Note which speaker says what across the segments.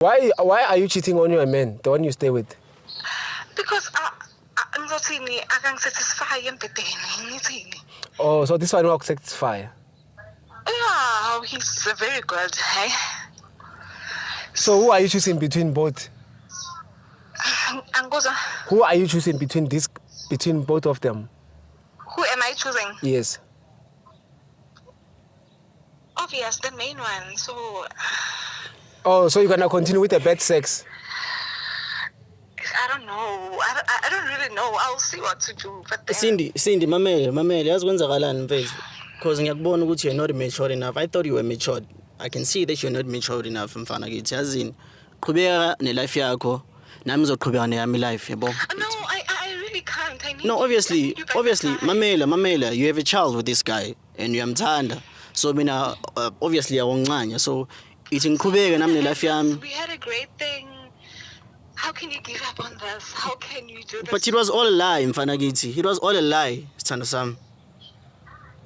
Speaker 1: Why are you cheating on your man, the one you stay with?
Speaker 2: Because I'm not saying I can satisfy him, but anything.
Speaker 1: Oh, so this one will satisfy.
Speaker 2: Yeah, he's very good, hey?
Speaker 1: So who are you choosing between both?
Speaker 2: Angoza,
Speaker 1: Who are you choosing between both of them?
Speaker 2: who am I choosing?
Speaker 1: Yes.
Speaker 2: Obvious, the main one, so...
Speaker 1: Oh, so you're gonna continue with the bad sex?
Speaker 2: I don't know. I don't really know. I'll see what to do. But then...
Speaker 3: Cindy, mamele, yazi kwenzakalani mfethu? Because ngiyakubona ukuthi you're not mature enough. I thought you were matured. I can see that you're not mature enough mfana kithi. Yazini, qhubeka ne-life yakho, nami ngizoqhubeka neyami life, yabo.
Speaker 2: No, I really can't. I need
Speaker 3: No,
Speaker 2: you.
Speaker 3: obviously,
Speaker 2: Time.
Speaker 3: mamela, you have a child with this guy and uyamthanda. So mina obviously awonqanya. So ithi ngiqhubeke nami ne-life yami.
Speaker 2: We had a great thing. How can you give up on this? How can you do this?
Speaker 3: But it was all a lie, mfana kithi. It was all a lie, Sithando Sam.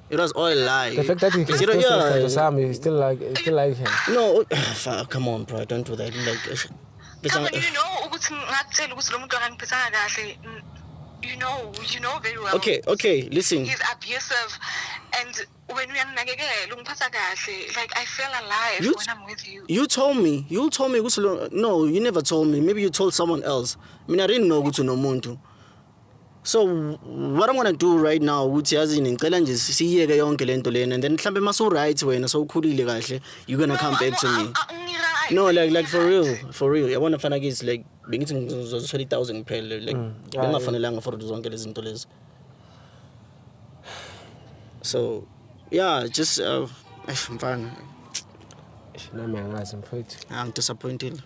Speaker 3: It was all a lie.
Speaker 1: The fact that you still to Sam, you still like him.
Speaker 3: No, come on, bro, don't do that.
Speaker 2: Come on, you know ukuthi ngakuthela ukuthi lo muntu akangiphathanga kahle. You know very well.
Speaker 3: Okay, listen.
Speaker 2: He's abusive, and when we unangekela ungiphatha kahle, like I feel alive when I'm with you.
Speaker 3: You told me ukuthi no, you never told me. Maybe you told someone else. I mean, I didn't know ukuthi nomuntu. So what I'm gonna do right now ukuthi yazini ngicela nje siyeke yonke lento lena, and then mhlambe maso right wena so ukhulile kahle, you're gonna come back to me. No, like for real. Yabona mfana kithi like bengithi ngizothola 1,000 kuphela like bengafanelanga for zonke lezi zinto lezi. So yeah, just mfana.
Speaker 1: Nami angazi mfowethu.
Speaker 3: I'm disappointed.